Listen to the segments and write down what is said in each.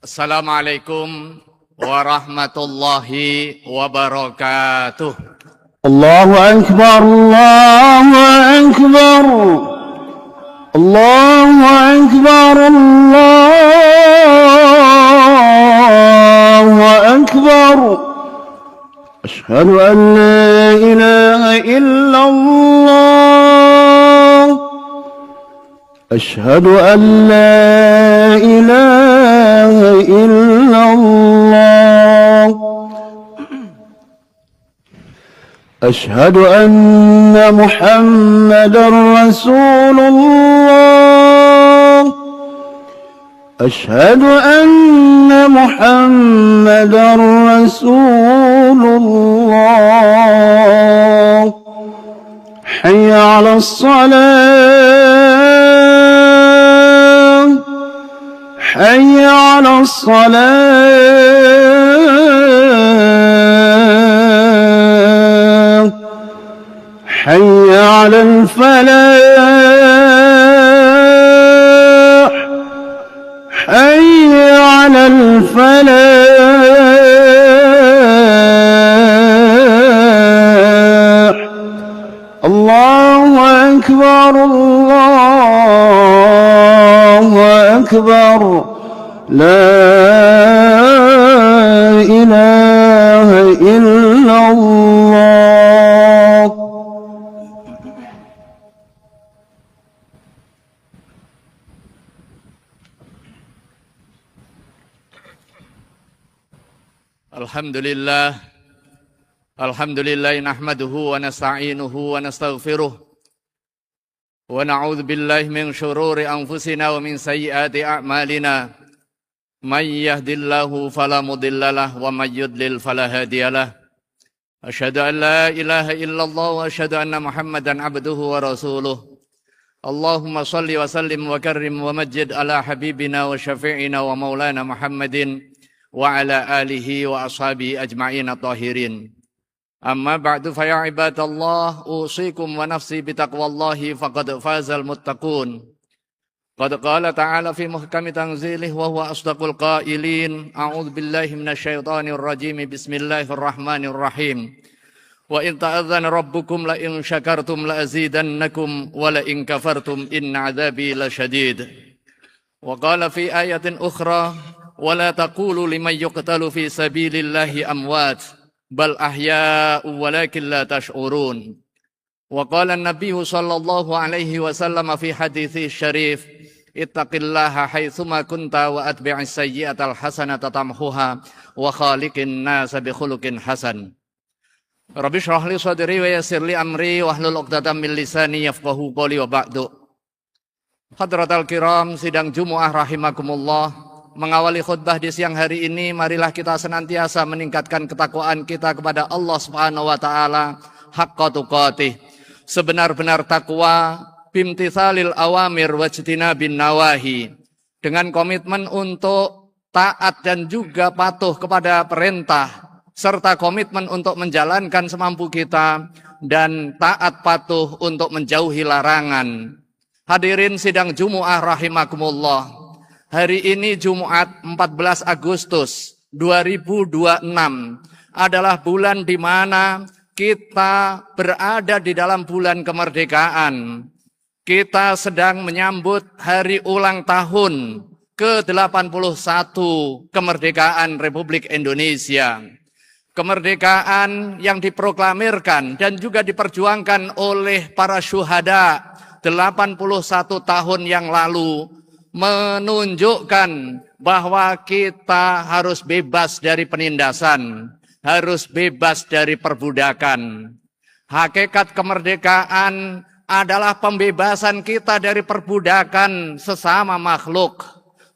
Assalamualaikum warahmatullahi wabarakatuh. Allahu Akbar, Allahu Akbar, Allahu Akbar, Allahu Akbar. Ashhadu an la ilaha illallah. Ashhadu an la ilaha illallah. أشهد أن محمدا رسول الله. أشهد أن محمدا رسول الله. حي على الصلاة، حي على الصلاة، حي على الفلاح، حي على الفلاح. الله أكبر، الله أكبر، لا إله إلا الله. Alhamdulillah, alhamdulillah nahmaduhu wa nasta'inuhu wa nastaghfiruh wa na'udzu billahi min syururi anfusina wa min sayyiati a'malina. May yahdihillahu fala mudhillalah wa may yudlil fala hadiyalah. Asyhadu an la ilaha illallah wa asyhadu anna Muhammadan abduhu wa rasuluh. Allahumma shalli wa sallim wa karrim wa majjid ala habibina wa syafi'ina wa maulana Muhammadin wa ala alihi wa ashabihi ajma'in at-tahirin. Amma ba'du fa ya ibadallah, usikum wa nafsi bitaqwallahi faqad fazal muttaqun. Qad qala ta'ala fi muhkami tanzilih wa huwa asdaqul qailin. A'udzu billahi minasyaitonir rajim. Bismillahirrahmanirrahim. Wa in ta'adzana rabbukum la in syakartum la azidannakum wa la in kafartum inna 'adzabi lasyadid. Wa qala fi ayatin ukhra ولا تقولوا لمن يقتل في سبيل الله أموات بل أحياء ولكن لا تشعرون. وقال النبي صلى الله عليه وسلم في حديثه الشريف اتق الله حيثما كنت وأتبع السيئة الحسنة تمحها وخالق الناس بخلق حسن. رب اشرح لي صدري ويسر لي أمري واحلل عقدة من لساني يفقهوا قولي وبعد. Hadratal kiram, sidang Jumu'ah rahimakumullah. Mengawali khutbah di siang hari ini, marilah kita senantiasa meningkatkan ketakwaan kita kepada Allah Subhanahu wa taala haqqa tuqatih. Sebenar-benar takwa, bimtithalil awamir wajtinabin nawahi. Dengan komitmen untuk taat dan juga patuh kepada perintah, serta komitmen untuk menjalankan semampu kita dan taat patuh untuk menjauhi larangan. Hadirin sidang Jumu'ah rahimakumullah. Hari ini Jumat 14 Agustus 2026 adalah bulan di mana kita berada di dalam bulan kemerdekaan. Kita sedang menyambut hari ulang tahun ke-81 kemerdekaan Republik Indonesia. Kemerdekaan yang diproklamirkan dan juga diperjuangkan oleh para syuhada 81 tahun yang lalu, menunjukkan bahwa kita harus bebas dari penindasan, harus bebas dari perbudakan. Hakikat kemerdekaan adalah pembebasan kita dari perbudakan sesama makhluk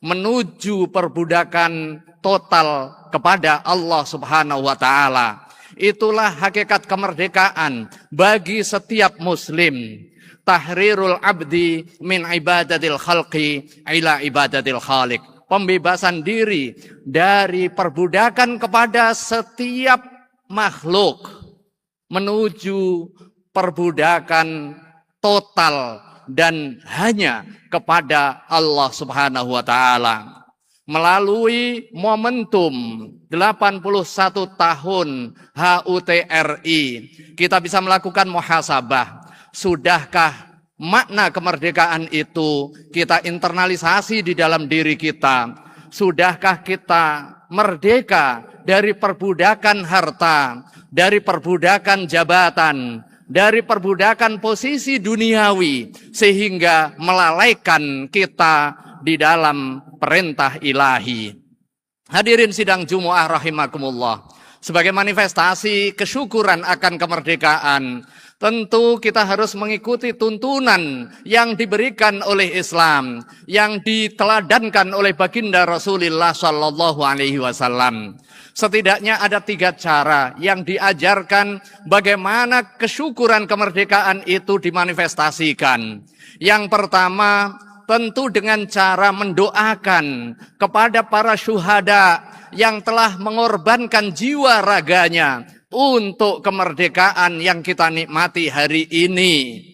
menuju perbudakan total kepada Allah Subhanahu wa taala. Itulah hakikat kemerdekaan bagi setiap muslim. Tahrirul abdi min ibadatil khalqi ila ibadatil khaliq. Pembebasan diri dari perbudakan kepada setiap makhluk menuju perbudakan total dan hanya kepada Allah Subhanahu wa taala. melalui momentum 81 tahun HUT RI, kita bisa melakukan muhasabah. Sudahkah makna kemerdekaan itu kita internalisasi di dalam diri kita? Sudahkah kita merdeka dari perbudakan harta, dari perbudakan jabatan, dari perbudakan posisi duniawi, sehingga melalaikan kita di dalam perintah ilahi. Hadirin sidang Jumu'ah rahimakumullah. Sebagai manifestasi kesyukuran akan kemerdekaan, tentu kita harus mengikuti tuntunan yang diberikan oleh Islam, yang diteladankan oleh baginda Rasulullah Sallallahu Alaihi Wasallam. Setidaknya ada 3 cara yang diajarkan bagaimana kesyukuran kemerdekaan itu dimanifestasikan. Yang pertama, tentu dengan cara mendoakan kepada para syuhada yang telah mengorbankan jiwa raganya untuk kemerdekaan yang kita nikmati hari ini.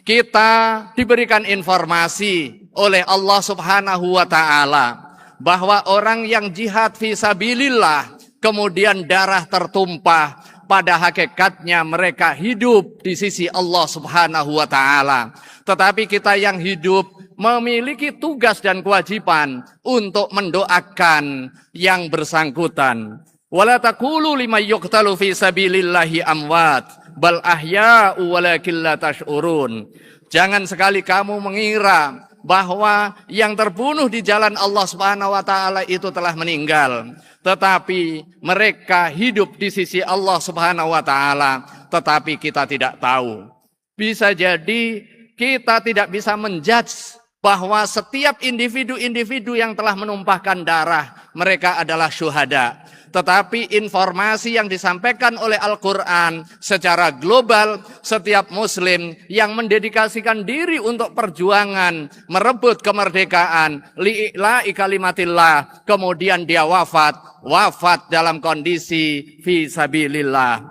Kita diberikan informasi oleh Allah Subhanahu wa Ta'ala bahwa orang yang jihad fisabilillah kemudian darah tertumpah, pada hakikatnya mereka hidup di sisi Allah Subhanahu wa Ta'ala. Tetapi kita yang hidup memiliki tugas dan kewajiban untuk mendoakan yang bersangkutan. Wala taqulu liman yuqtalu fi sabilillahi amwat bal ahya'u walakin la tash'urun. Jangan sekali kamu mengira bahwa yang terbunuh di jalan Allah Subhanahu wa Ta'ala itu telah meninggal, tetapi mereka hidup di sisi Allah Subhanahu wa Ta'ala, tetapi kita tidak tahu. Bisa jadi kita tidak bisa menjudge bahwa setiap individu-individu yang telah menumpahkan darah, mereka adalah syuhada. Tetapi informasi yang disampaikan oleh Al-Quran secara global, setiap muslim yang mendedikasikan diri untuk perjuangan merebut kemerdekaan, li'ila'i kalimatillah, kemudian dia wafat dalam kondisi fisabilillah.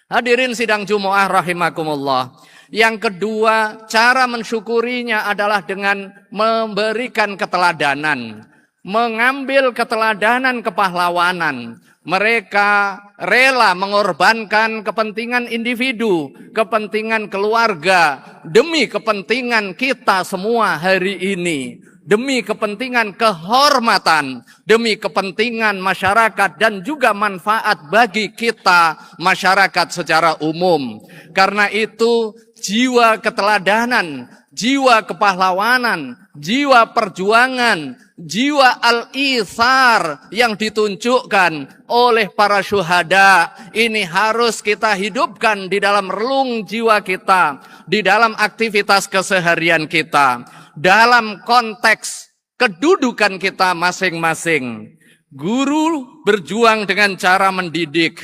Hadirin sidang Jumu'ah rahimakumullah. Yang kedua, cara mensyukurinya adalah dengan memberikan keteladanan, mengambil keteladanan kepahlawanan. Mereka rela mengorbankan kepentingan individu, kepentingan keluarga, demi kepentingan kita semua hari ini, demi kepentingan kehormatan, demi kepentingan masyarakat dan juga manfaat bagi kita masyarakat secara umum. Karena itu jiwa keteladanan, jiwa kepahlawanan, jiwa perjuangan, jiwa al-ithar yang ditunjukkan oleh para syuhada ini harus kita hidupkan di dalam relung jiwa kita, di dalam aktivitas keseharian kita, dalam konteks kedudukan kita masing-masing. Guru berjuang dengan cara mendidik,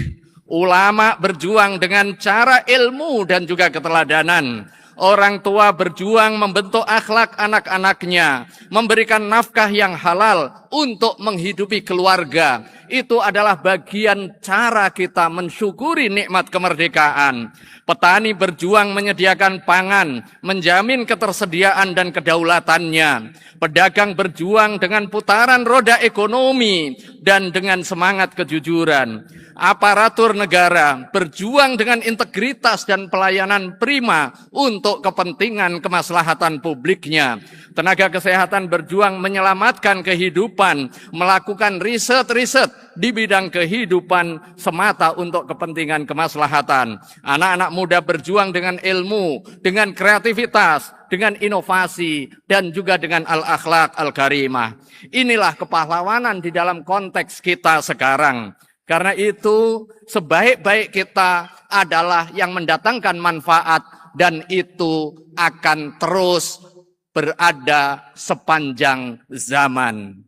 ulama berjuang dengan cara ilmu dan juga keteladanan. Orang tua berjuang membentuk akhlak anak-anaknya, memberikan nafkah yang halal untuk menghidupi keluarga. Itu adalah bagian cara kita mensyukuri nikmat kemerdekaan. Petani berjuang menyediakan pangan, menjamin ketersediaan dan kedaulatannya. Pedagang berjuang dengan putaran roda ekonomi dan dengan semangat kejujuran. Aparatur negara berjuang dengan integritas dan pelayanan prima untuk kepentingan kemaslahatan publiknya. Tenaga kesehatan berjuang menyelamatkan kehidupan, melakukan riset-riset di bidang kehidupan semata untuk kepentingan kemaslahatan. Anak-anak muda berjuang dengan ilmu, dengan kreativitas, dengan inovasi, dan juga dengan al-akhlak al-karimah. Inilah kepahlawanan di dalam konteks kita sekarang. Karena itu sebaik-baik kita adalah yang mendatangkan manfaat dan itu akan terus berada sepanjang zaman.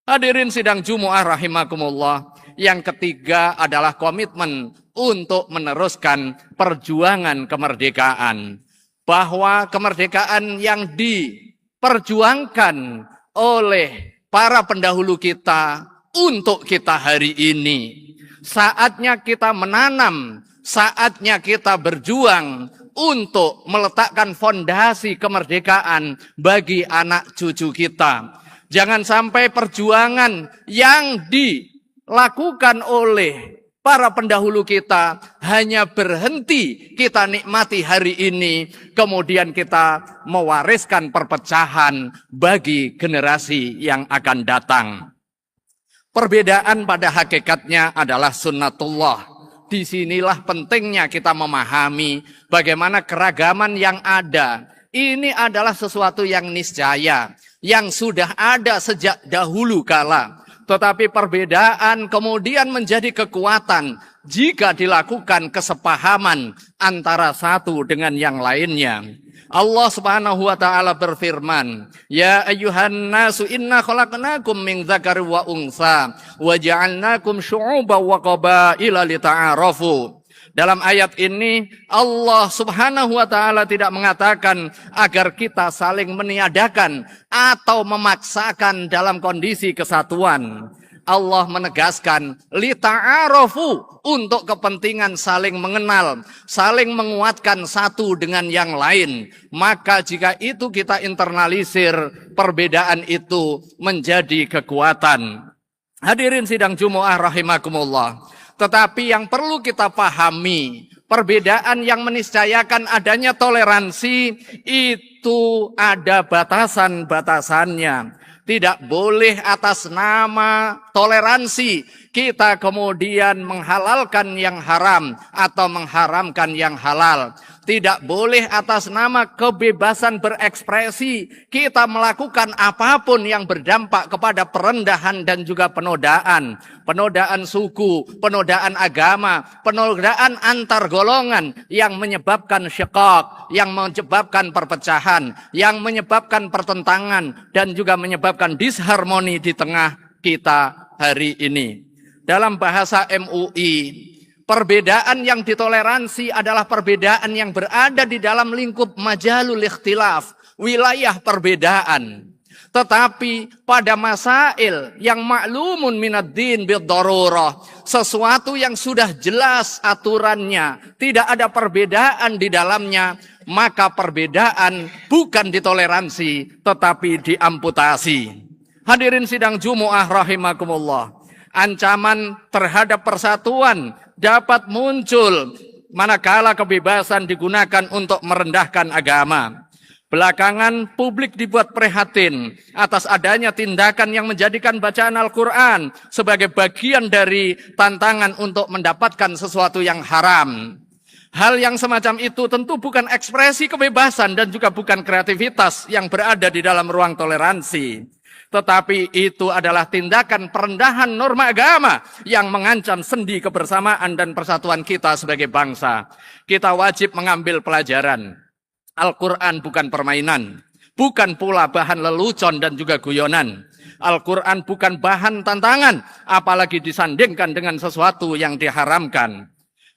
Hadirin sidang Jumu'ah rahimakumullah. Yang ketiga adalah komitmen untuk meneruskan perjuangan kemerdekaan. Bahwa kemerdekaan yang diperjuangkan oleh para pendahulu kita untuk kita hari ini. Saatnya kita menanam, saatnya kita berjuang untuk meletakkan fondasi kemerdekaan bagi anak cucu kita. Jangan sampai perjuangan yang dilakukan oleh para pendahulu kita hanya berhenti kita nikmati hari ini, kemudian kita mewariskan perpecahan bagi generasi yang akan datang. Perbedaan pada hakikatnya adalah sunnatullah. Disinilah pentingnya kita memahami bagaimana keragaman yang ada. Ini adalah sesuatu yang niscaya, yang sudah ada sejak dahulu kala. Tetapi perbedaan kemudian menjadi kekuatan jika dilakukan kesepahaman antara satu dengan yang lainnya. Allah Subhanahu wa taala berfirman, "Ya ayyuhan nasu inna khalaqnakum min dzakarin wa untha wa ja'alnakum syu'uban wa qabaila lita'arafu." Dalam ayat ini Allah Subhanahu wa taala tidak mengatakan agar kita saling meniadakan atau memaksakan dalam kondisi kesatuan. Allah menegaskan lita'arafu, untuk kepentingan saling mengenal, saling menguatkan satu dengan yang lain. Maka jika itu kita internalisir, perbedaan itu menjadi kekuatan. Hadirin sidang Jumu'ah rahimakumullah. Tetapi yang perlu kita pahami, perbedaan yang meniscayakan adanya toleransi itu ada batasan-batasannya. Tidak boleh atas nama toleransi kita kemudian menghalalkan yang haram atau mengharamkan yang halal. Tidak boleh atas nama kebebasan berekspresi kita melakukan apapun yang berdampak kepada perendahan dan juga penodaan. Penodaan suku, penodaan agama, penodaan antar golongan yang menyebabkan syiqaq, yang menyebabkan perpecahan, yang menyebabkan pertentangan dan juga menyebabkan disharmoni di tengah kita hari ini. Dalam bahasa MUI, perbedaan yang ditoleransi adalah perbedaan yang berada di dalam lingkup majalul ikhtilaf, wilayah perbedaan. Tetapi pada masail yang ma'lumun minad-din bid-darurah, sesuatu yang sudah jelas aturannya, tidak ada perbedaan di dalamnya, maka perbedaan bukan ditoleransi tetapi diamputasi. Hadirin sidang Jumu'ah rahimakumullah. Ancaman terhadap persatuan dapat muncul manakala kebebasan digunakan untuk merendahkan agama. Belakangan publik dibuat prihatin atas adanya tindakan yang menjadikan bacaan Al-Quran sebagai bagian dari tantangan untuk mendapatkan sesuatu yang haram. Hal yang semacam itu tentu bukan ekspresi kebebasan dan juga bukan kreativitas yang berada di dalam ruang toleransi. Tetapi itu adalah tindakan perendahan norma agama yang mengancam sendi kebersamaan dan persatuan kita sebagai bangsa. Kita wajib mengambil pelajaran. Al-Quran bukan permainan, bukan pula bahan lelucon dan juga guyonan. Al-Quran bukan bahan tantangan, apalagi disandingkan dengan sesuatu yang diharamkan.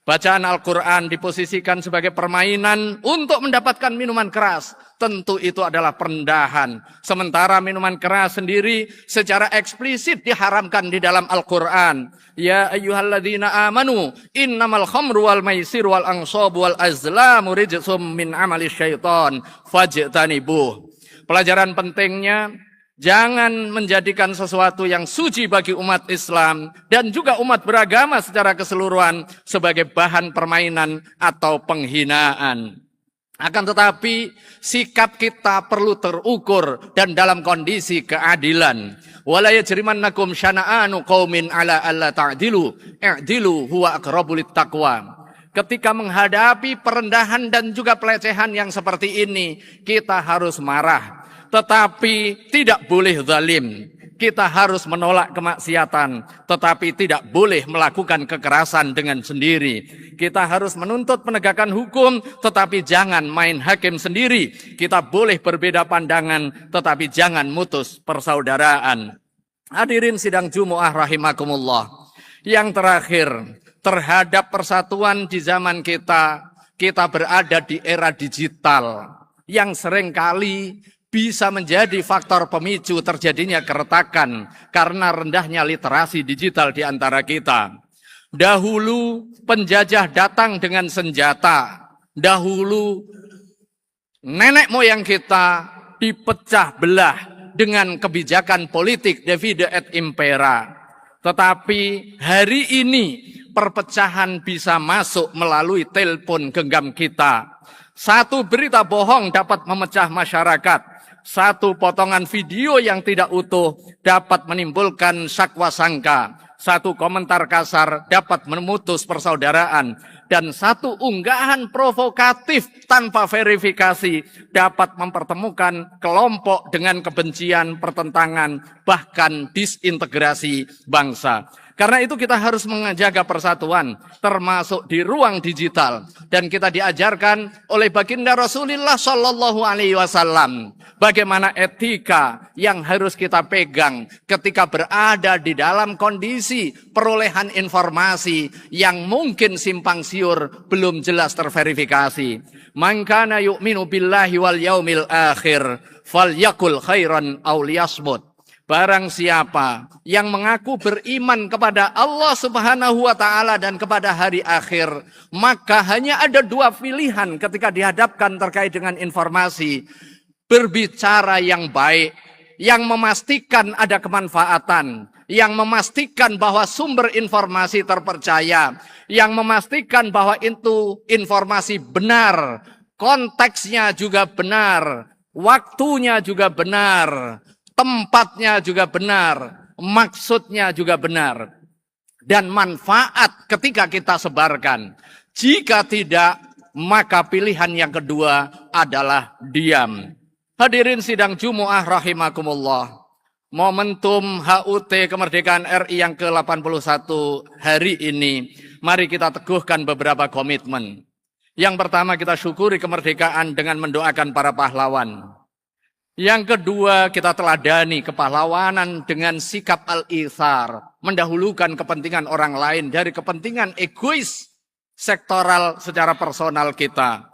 Bacaan Al-Quran diposisikan sebagai permainan untuk mendapatkan minuman keras. Tentu itu adalah perendahan. Sementara minuman keras sendiri secara eksplisit diharamkan di dalam Al-Quran. Ya ayyuhalladzina amanu innamal khamru wal maisiru wal ansabu wal azlamu rijsum min amali syaitan fajtanibuh. Pelajaran pentingnya, jangan menjadikan sesuatu yang suci bagi umat Islam dan juga umat beragama secara keseluruhan sebagai bahan permainan atau penghinaan. Akan tetapi sikap kita perlu terukur dan dalam kondisi keadilan. Wala yajrimannakum syana'anu qaumin ala alla ta'dilu i'dilu huwa aqrabu littaqwa. Ketika menghadapi perendahan dan juga pelecehan yang seperti ini, kita harus marah. Tetapi tidak boleh zalim. Kita harus menolak kemaksiatan, tetapi tidak boleh melakukan kekerasan dengan sendiri. Kita harus menuntut penegakan hukum, tetapi jangan main hakim sendiri. Kita boleh berbeda pandangan, tetapi jangan mutus persaudaraan. Hadirin sidang Jumu'ah rahimakumullah. Yang terakhir, terhadap persatuan di zaman kita berada di era digital yang seringkali bisa menjadi faktor pemicu terjadinya keretakan karena rendahnya literasi digital di antara kita. Dahulu penjajah datang dengan senjata. Dahulu nenek moyang kita dipecah belah dengan kebijakan politik divide et impera. Tetapi hari ini perpecahan bisa masuk melalui telepon genggam kita. Satu berita bohong dapat memecah masyarakat. Satu potongan video yang tidak utuh dapat menimbulkan syakwa sangka. Satu komentar kasar dapat memutus persaudaraan. Dan satu unggahan provokatif tanpa verifikasi dapat mempertemukan kelompok dengan kebencian, pertentangan, bahkan disintegrasi bangsa. Karena itu kita harus menjaga persatuan, termasuk di ruang digital. Dan kita diajarkan oleh baginda Rasulullah Shallallahu Alaihi Wasallam bagaimana etika yang harus kita pegang ketika berada di dalam kondisi perolehan informasi yang mungkin simpang siur, belum jelas terverifikasi. Man kana yu'minu billahi wal yaumil akhir falyakul khairan aw liyasmut. Barang siapa yang mengaku beriman kepada Allah Subhanahu wa Ta'ala dan kepada hari akhir, maka hanya ada dua pilihan ketika dihadapkan terkait dengan informasi. Berbicara yang baik, yang memastikan ada kemanfaatan, yang memastikan bahwa sumber informasi terpercaya, yang memastikan bahwa itu informasi benar, konteksnya juga benar, waktunya juga benar, tempatnya juga benar, maksudnya juga benar, dan manfaat ketika kita sebarkan. Jika tidak, maka pilihan yang kedua adalah diam. Hadirin sidang Jumu'ah rahimakumullah. Momentum HUT kemerdekaan RI yang ke-81 hari ini, mari kita teguhkan beberapa komitmen. Yang pertama, kita syukuri kemerdekaan dengan mendoakan para pahlawan. Yang kedua, kita teladani kepahlawanan dengan sikap al-ithar, mendahulukan kepentingan orang lain dari kepentingan egois sektoral secara personal kita.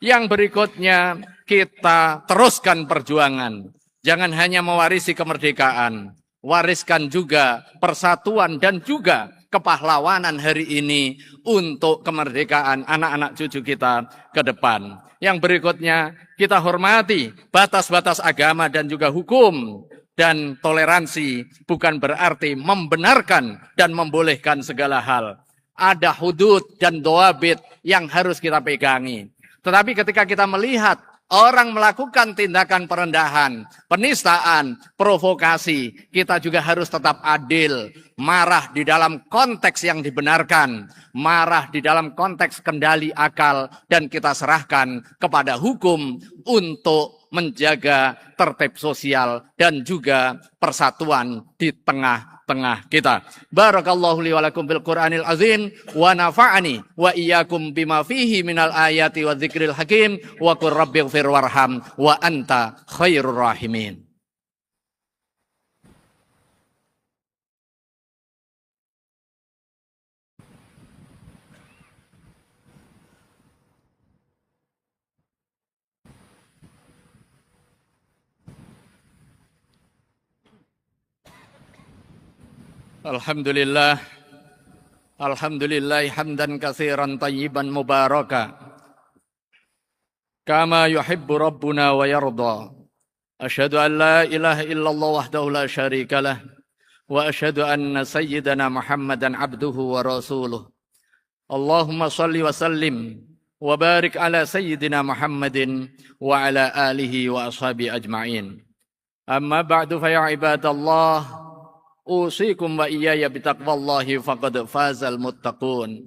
Yang berikutnya, kita teruskan perjuangan. Jangan hanya mewarisi kemerdekaan, wariskan juga persatuan dan juga kepahlawanan hari ini untuk kemerdekaan anak-anak cucu kita ke depan. Yang berikutnya, kita hormati batas-batas agama dan juga hukum. Dan toleransi bukan berarti membenarkan dan membolehkan segala hal. Ada hudud dan doabit yang harus kita pegangi. Tetapi ketika kita melihat orang melakukan tindakan perendahan, penistaan, provokasi, kita juga harus tetap adil. Marah di dalam konteks yang dibenarkan, marah di dalam konteks kendali akal, dan kita serahkan kepada hukum untuk menjaga tertib sosial dan juga persatuan di tengah-tengah kita. Barakallahu li wa lakum bil Qur'anil azim wa nafa'ani wa iyyakum bima fihi minal ayati wa dzikril hakim wa qur rabbighfir warham wa anta khairur rahimin. Alhamdulillah, alhamdulillah hamdan katsiran tayyiban mubaraka kama yuhibbu rabbuna wa yarda. Asyhadu an la ilaha illallah wahdahu la syarikalah wa asyhadu anna sayyidana Muhammadan abduhu wa rasuluh. Allahumma salli wa sallim wa barik ala sayyidina Muhammadin wa ala alihi wa ashabi ajma'in. Amma ba'du fa ya ibadallah, usikum wa iyaya bitaqwallahi faqad fazal muttaqun.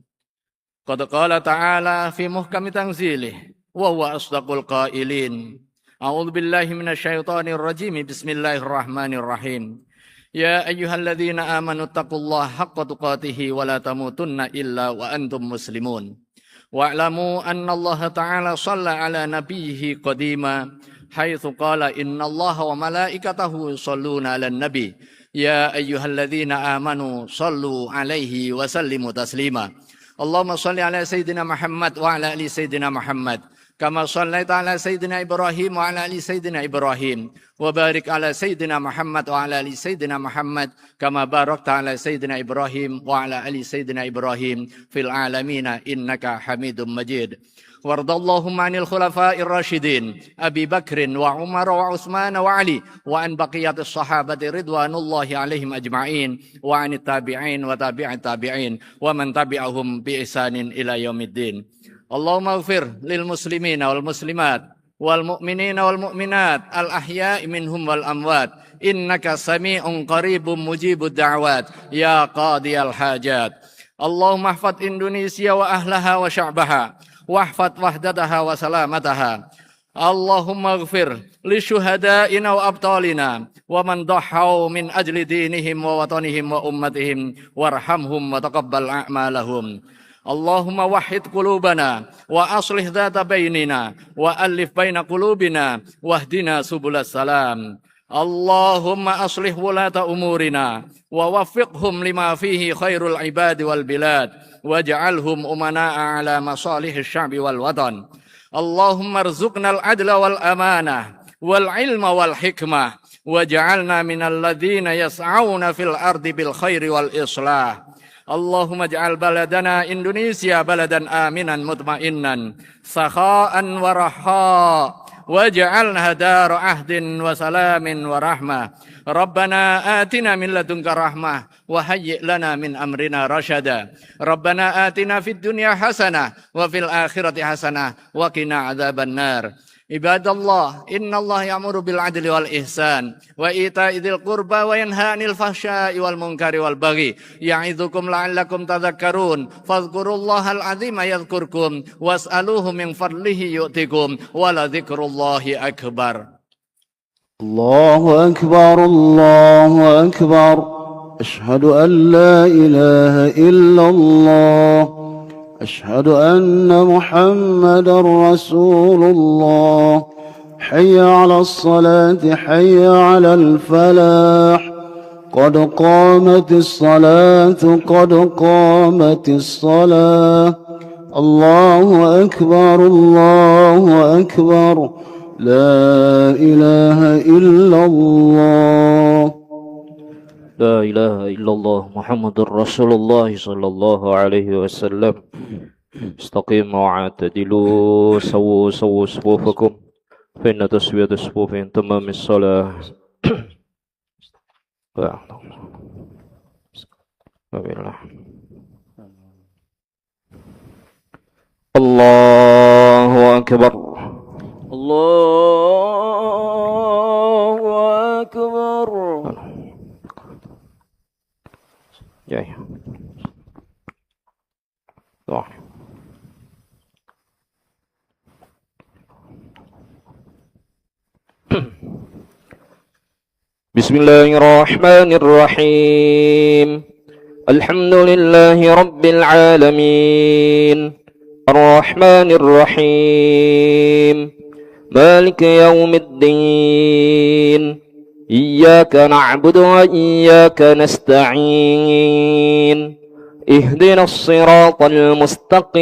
Qad qala ta'ala fi muhkami tanzilih wa huwa asdaqul qailin. A'udzu billahi minasyaitonir rajim. Bismillahirrahmanirrahim. Ya ayyuhalladzina amanu taqullaha haqqa tuqatih wa la tamutunna illa wa antum muslimun. Wa'lamu anna Allah ta'ala shalla ala nabiyhi qadima haitsu qala innallaha wa malaikatahu yusholluna 'alan nabi. Ya ayyuhalladzina amanu sallu alaihi wa sallimu taslima. Allahumma salli ala sayyidina Muhammad wa ala ali sayyidina Muhammad كما صليت على سيدنا إبراهيم وعلى آل سيدنا إبراهيم وبارك على سيدنا محمد وعلى آل سيدنا محمد كما باركت على سيدنا إبراهيم وعلى آل سيدنا إبراهيم في العالمين إنك حميد مجيد. وارض اللهم عن الخلفاء الراشدين أبي بكر وعمر وعثمان وعلي وعن بقية الصحابة رضوان الله عليهم أجمعين وعن التابعين وتابع التابعين ومن تبعهم بإحسان إلى يوم الدين. اللهم اغفر للمسلمين والمسلمات والمؤمنين والمؤمنات الأحياء منهم والأموات إنك سميع قريب مجيب الدعوات يا قاضي الحاجات. اللهم احفظ إندونيسيا وأهلها وشعبها واحفظ وحدتها وسلامتها. اللهم اغفر لشهدائنا وأبطالنا ومن ضحوا من أجل دينهم ووطنهم وأمتهم وارحمهم وتقبل أعمالهم. اللهم وحد قلوبنا وأصلح ذات بيننا وألف بين قلوبنا واهدنا سبل السلام. اللهم أصلح ولاة أمورنا ووفقهم لما فيه خير العباد والبلاد واجعلهم أمناء على مصالح الشعب والوطن. اللهم ارزقنا العدل والأمانة والعلم والحكمة واجعلنا من الذين يسعون في الأرض بالخير والإصلاح. اللهم اجعل بلدنا إندونيسيا بلدا آمنا مطمئنا سخاء ورخاء واجعلها دار عهد وسلام ورحمة. ربنا آتنا من لدنك رحمة وهيئ لنا من أمرنا رشدا. ربنا آتنا في الدنيا حسنة وفي الآخرة حسنة وقنا عذاب النار. عباد الله إن الله يأمر بالعدل والإحسان وإيتاء ذي القربى وينهى عن الفحشاء والمنكر والبغي يعظكم لعلكم تذكرون. فاذكروا الله العظيم يذكركم واسألوه من فضله يؤتكم ولذكر الله أكبر. الله أكبر الله أكبر. أشهد أن لا إله إلا الله. أشهد أن محمدا رسول الله. حي على الصلاة حي على الفلاح. قد قامت الصلاة قد قامت الصلاة. الله أكبر الله أكبر. لا إله إلا الله. لا إله إلا الله محمد رسول الله صلى الله عليه وسلم. استقيموا واعتدلوا سووا صفوفكم فإن تسوية الصفوف من تمام الصلاة. الله أكبر الله أكبر. Ya, ya. Doa. Bismillahirrahmanirrahim. Alhamdulillahi rabbil alamin. Ar-Rahmanir Rahim. Maliki yaumiddin. إياك نعبد وإياك نستعين. اهدنا الصراط المستقيم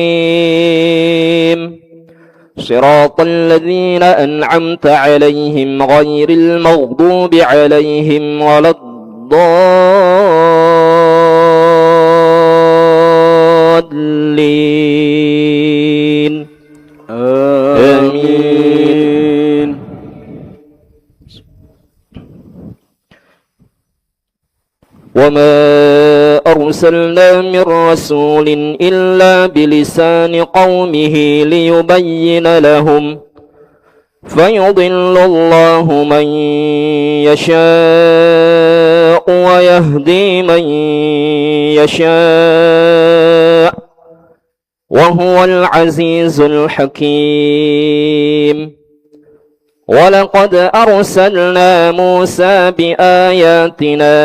صراط الذين أنعمت عليهم غير المغضوب عليهم ولا الضالين. آمين. وما أرسلنا من رسول إلا بلسان قومه ليبين لهم فيضل الله من يشاء ويهدي من يشاء وهو العزيز الحكيم. ولقد أرسلنا موسى بآياتنا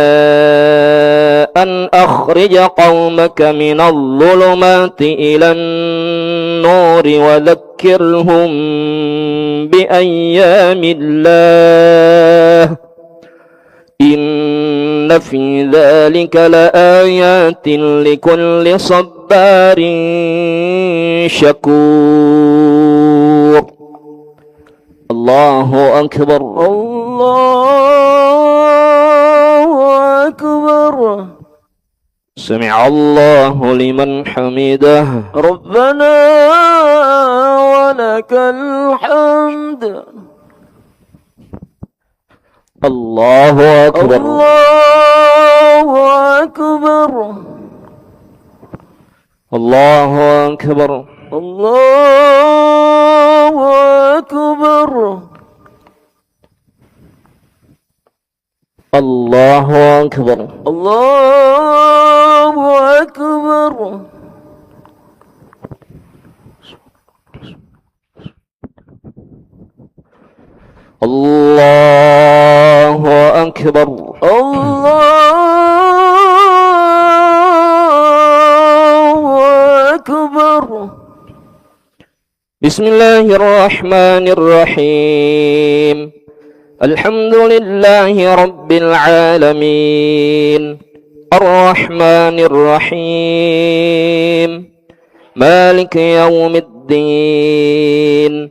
أن أخرج قومك من الظلمات إلى النور وذكرهم بأيام الله إن إن في ذلك لآيات لكل صبار شكور. الله أكبر. الله أكبر. سمع الله لمن حمده. ربنا ولك الحمد. الله أكبر. الله أكبر. الله أكبر. الله أكبر. الله أكبر. الله أكبر. الله أكبر. الله أكبر. بسم الله الرحمن الرحيم. الحمد لله رب العالمين الرحمن الرحيم مالك يوم الدين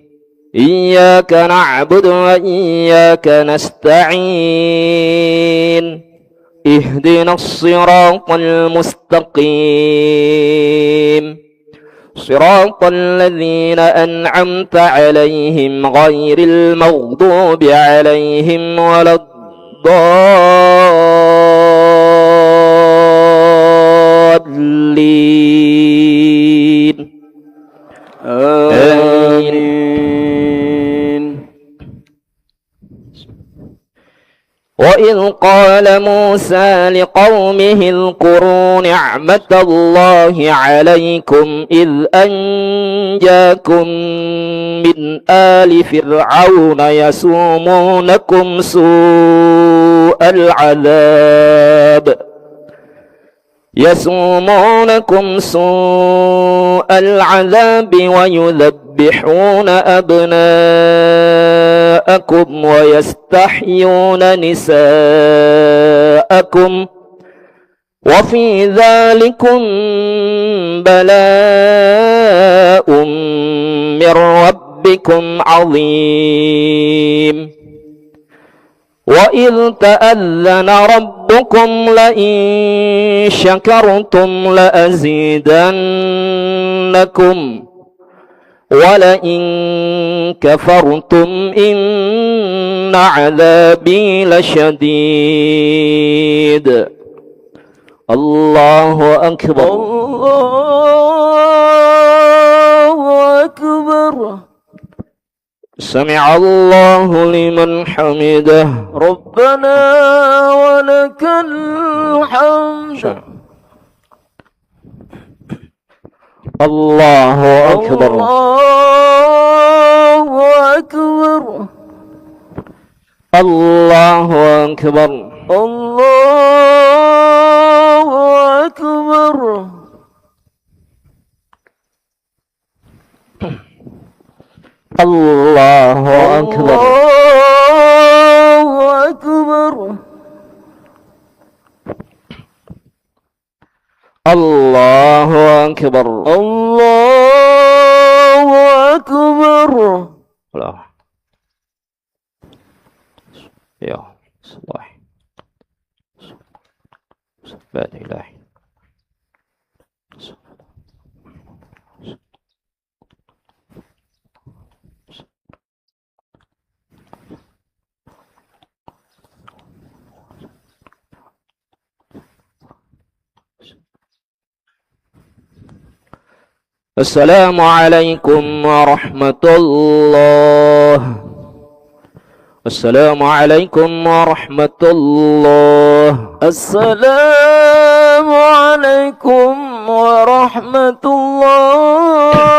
إياك نعبد وإياك نستعين اهدنا الصراط المستقيم صراط الذين أنعمت عليهم غير المغضوب عليهم ولا الضالين. آمين. وإذ قال موسى لقومه اذكروا نعمة الله عليكم إذ أنجاكم من آل فرعون يسومونكم سوء العذاب ويذبحون أبناءكم ويستحيون نساءكم وفي ذلكم بلاء من ربكم عظيم. وإذ تأذن ربكم لئن شكرتم لأزيدنكم ولئن كفرتم إن عذابي لشديد. الله أكبر. الله أكبر. سمع الله لمن حمده. ربنا ولك الحمد. الله أكبر. الله أكبر. الله أكبر. الله أكبر. الله أكبر. الله أكبر. الله أكبر. الله أكبر. الله. يا صلاح لا إله. السلام عليكم ورحمة الله. السلام عليكم ورحمة الله. السلام عليكم ورحمة الله.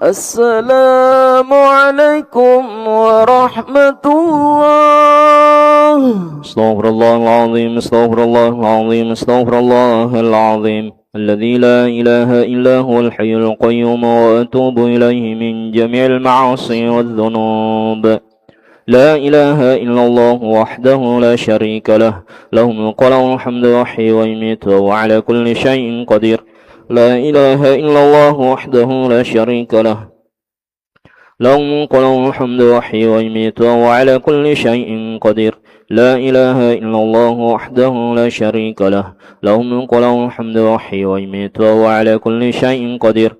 السلام عليكم ورحمة الله. استغفر الله العظيم. استغفر الله العظيم. استغفر الله العظيم الذي لا إله إلا هو الحي القيوم وأتوب إليه من جميع المعاصي والذنوب. لا إله إلا الله وحده لا شريك له له الملك وله الحمد يحيي ويميت وهو على كل شيء قدير لا إله إلا الله وحده لا شريك له له الملك وله الحمد يحيي ويميت وهو على كل شيء قدير لا إله إلا الله وحده لا شريك له له الملك وله الحمد يحيي ويميت وهو على كل شيء قدير